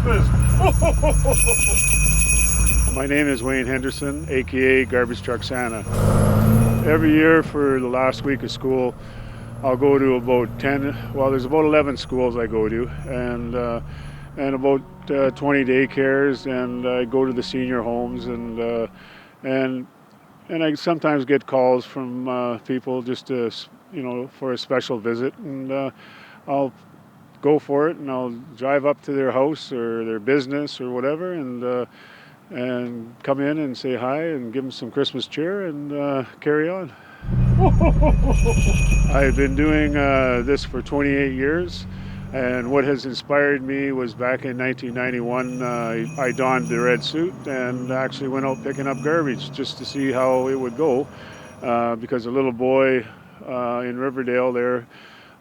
Christmas. My name is Wayne Henderson, aka Garbage Truck Santa. Every year for the last week of school, I'll go to about 10, well there's about 11 schools I go to, and about 20 daycares, and I go to the senior homes, and I sometimes get calls from people just to, for a special visit, and I'll go for it, and I'll drive up to their house or their business or whatever, and come in and say hi and give them some Christmas cheer and carry on. I've been doing this for 28 years, and what has inspired me was back in 1991, I donned the red suit and actually went out picking up garbage just to see how it would go, because a little boy in Riverdale there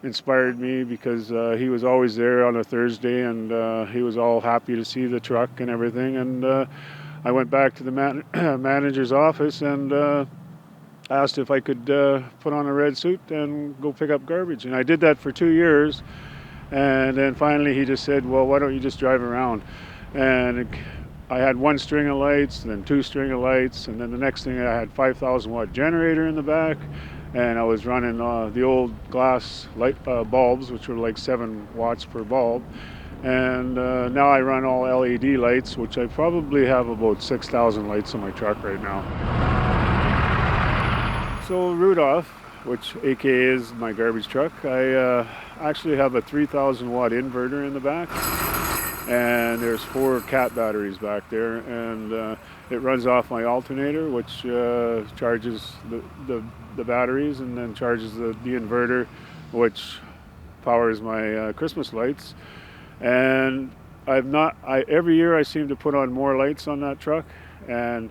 inspired me, because he was always there on a Thursday, and he was all happy to see the truck and everything, and I went back to the manager's office and asked if I could put on a red suit and go pick up garbage, and I did that for 2 years, and then finally he just said, well, why don't you just drive around? And I had 1 string of lights, and then 2 string of lights, and then the next thing I had 5,000 watt generator in the back, and I was running the old glass light bulbs, which were like 7 watts per bulb, and now I run all LED lights, which I probably have about 6,000 lights in my truck right now. So Rudolph, which aka is my garbage truck, I actually have a 3,000 watt inverter in the back, and there's 4 cat batteries back there, and it runs off my alternator, which charges the batteries, and then charges the inverter, which powers my Christmas lights. And every year I seem to put on more lights on that truck, and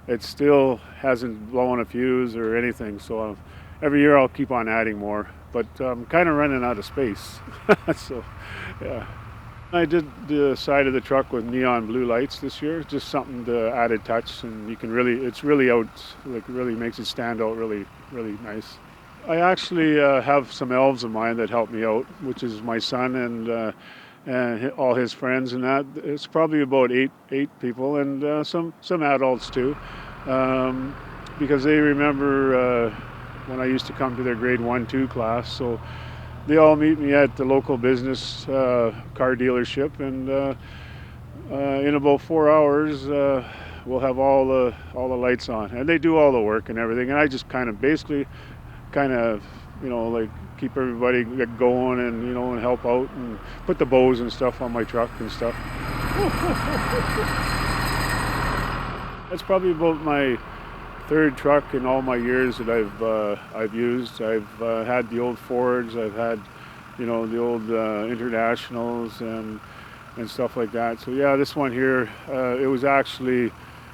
it still hasn't blown a fuse or anything, so every year I'll keep on adding more, but I'm kind of running out of space. So yeah, I did the side of the truck with neon blue lights this year, just something to add a touch, and it's really out, like really makes it stand out really nice. I actually have some elves of mine that help me out, which is my son and all his friends, and that it's probably about eight people, and some adults too, because they remember when I used to come to their grade 1-2 class. So they all meet me at the local business car dealership, and in about 4 hours we'll have all the lights on, and they do all the work and everything, and I just kind of like keep everybody going, and and help out and put the bows and stuff on my truck and stuff. That's probably about my 3rd truck in all my years that I've used. I've had the old Fords, I've had the old Internationals and stuff like that. So yeah, this one here, it was actually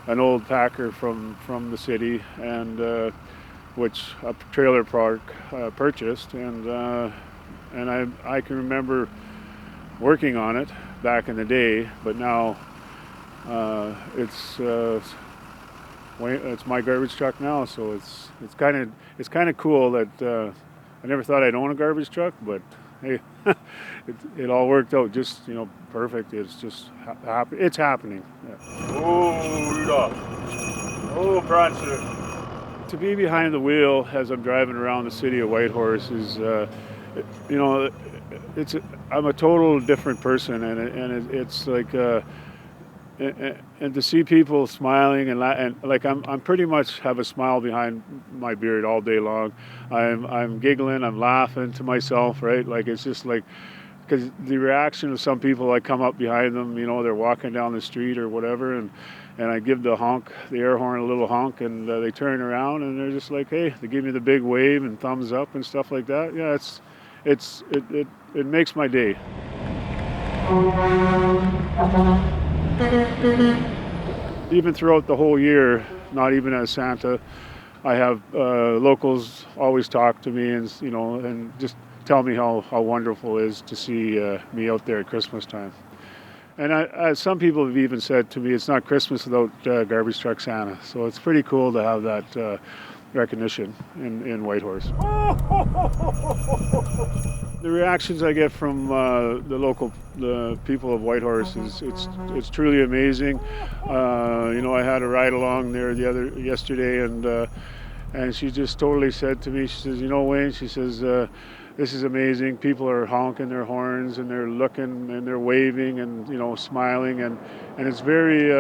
an old Packer from the city, and which a trailer park purchased, and I can remember working on it back in the day, but now it's my garbage truck now, so it's kind of cool that I never thought I'd own a garbage truck, but hey, it all worked out just perfect. It's just it's happening. Yeah. Oh, Rudolph. Oh, Bronson. To be behind the wheel as I'm driving around the city of Whitehorse is, I'm a total different person, and it's like, and to see people smiling and like I'm pretty much have a smile behind my beard all day long. I'm giggling, I'm laughing to myself, right? Like it's just like, because the reaction of some people, I come up behind them, they're walking down the street or whatever, and I give the air horn a little honk, and they turn around and they're just like, hey, they give me the big wave and thumbs up and stuff like that. Yeah, it makes my day. Even throughout the whole year, not even as Santa, I have locals always talk to me and just tell me how wonderful it is to see me out there at Christmas time. And some people have even said to me, it's not Christmas without Garbage Truck Santa. So it's pretty cool to have that recognition in Whitehorse. The reactions I get from the people of Whitehorse it's truly amazing. I had a ride along there yesterday, and she just totally said to me, she says, Wayne, she says, this is amazing. People are honking their horns and they're looking and they're waving and smiling, and it's very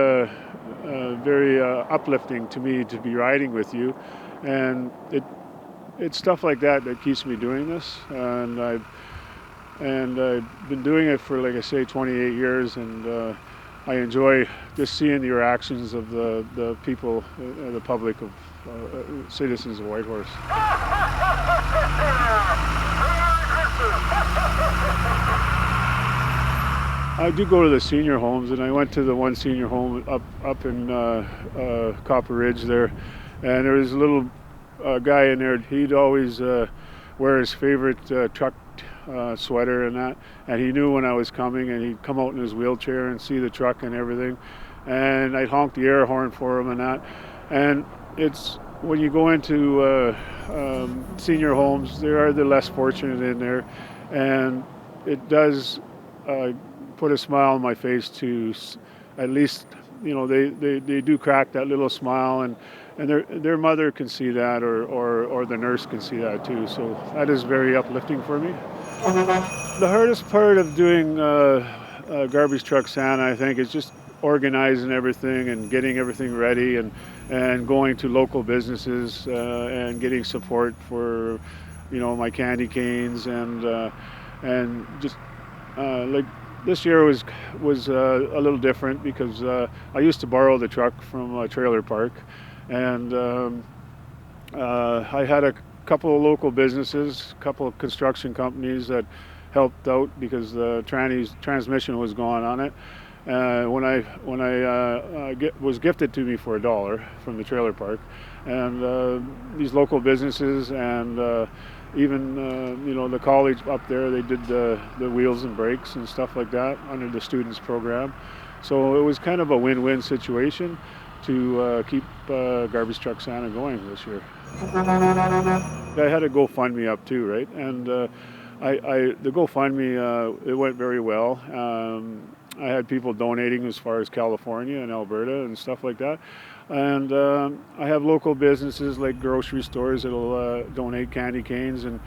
uplifting to me to be riding with you, and it's stuff like that that keeps me doing this, and I've been doing it for, like I say, 28 years, and I enjoy just seeing the reactions of the people, the public, of citizens of Whitehorse. I do go to the senior homes, and I went to the one senior home up in Copper Ridge there, and there was a little guy in there. He'd always wear his favorite truck sweater and he knew when I was coming, and he'd come out in his wheelchair and see the truck and everything, and I'd honk the air horn for him and it's when you go into senior homes, there are the less fortunate in there, and it does put a smile on my face to at least they do crack that little smile, and their mother can see that, or the nurse can see that too. So that is very uplifting for me. The hardest part of doing Garbage Truck Santa, I think, is just organizing everything and getting everything ready, and going to local businesses and getting support for my candy canes, and just like this year was a little different because I used to borrow the truck from a trailer park, and I had a couple of local businesses, a couple of construction companies that helped out because the transmission was gone on it. When I was gifted to me for $1 from the trailer park, and these local businesses, and even the college up there, they did the wheels and brakes and stuff like that under the students program. So it was kind of a win-win situation to keep Garbage Truck Santa going this year. I had a GoFundMe up too, right? And the GoFundMe, it went very well. I had people donating as far as California and Alberta and stuff like that. And I have local businesses like grocery stores that'll donate candy canes, and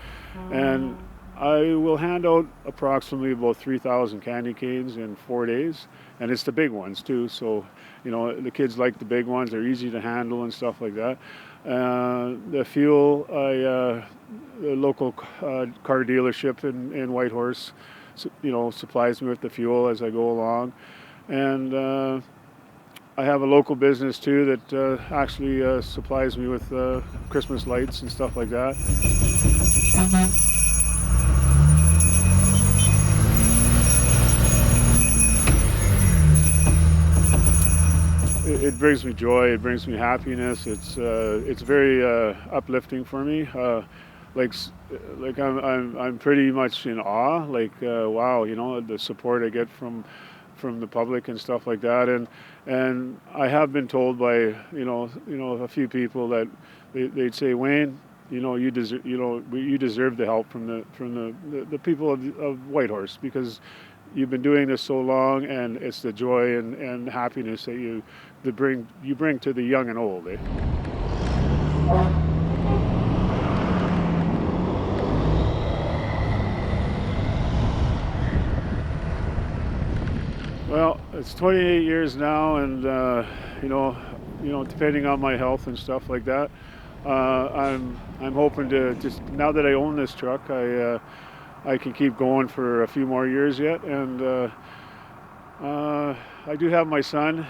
I will hand out approximately about 3,000 candy canes in 4 days, and it's the big ones too. So the kids like the big ones; they're easy to handle and stuff like that. The fuel, the local car dealership in Whitehorse, supplies me with the fuel as I go along, and I have a local business too that actually supplies me with Christmas lights and stuff like that. It brings me joy. It brings me happiness. It's very uplifting for me. Like I'm pretty much in awe. Like wow, the support I get from the public and stuff like that, and I have been told by a few people that they'd say, Wayne, you deserve the help from the people of Whitehorse, because you've been doing this so long, and it's the joy and happiness that you bring to the young and old. Well, it's 28 years now, and depending on my health and stuff like that, I'm hoping to just, now that I own this truck, I can keep going for a few more years yet, and I do have my son,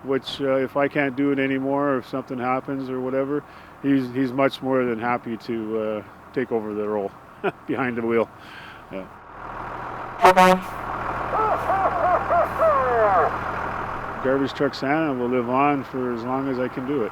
which if I can't do it anymore, or if something happens or whatever, he's much more than happy to take over the role behind the wheel. Yeah. Garbage Truck Santa will live on for as long as I can do it.